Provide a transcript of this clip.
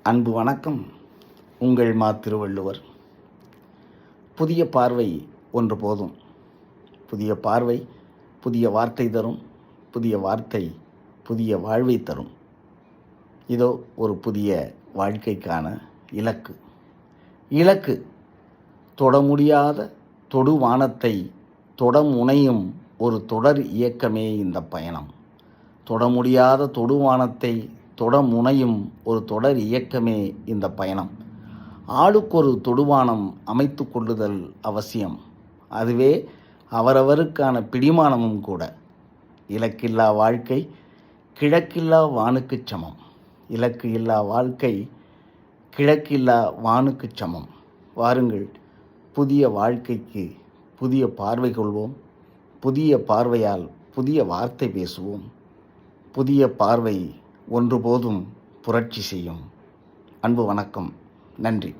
அன்பு வணக்கம். உங்கள் திருவள்ளுவர். புதிய பார்வை ஒன்று போதும். புதிய பார்வை புதிய வார்த்தை தரும். புதிய வார்த்தை புதிய வாழ்வை தரும். இதோ ஒரு புதிய வாழ்க்கைக்கான இலக்கு. இலக்கு தொட முடியாத தொடுவானத்தை தொட முனையும் ஒரு தொடர் இயக்கமே இந்த பயணம். தொட முடியாத தொடுவானத்தை தொட முனையும் ஒரு தொடர் இயக்கமே இந்த பயணம். ஆளுக்கொரு தொடுவானம் அமைத்து கொள்ளுதல் அவசியம். அதுவே அவரவருக்கான பிடிமானமும் கூட. இலக்கில்லா வாழ்க்கை கிழக்கில்லா வானுக்குச் சமம். இலக்கு இல்லா வாழ்க்கை கிழக்கில்லா வானுக்குச் சமம். வாருங்கள், புதிய வாழ்க்கைக்கு புதிய பார்வை கொள்வோம். புதிய பார்வையால் புதிய வார்த்தை பேசுவோம். புதிய பார்வை ஒன்று போதும் புரட்சி செய்யும். அன்பு வணக்கம். நன்றி.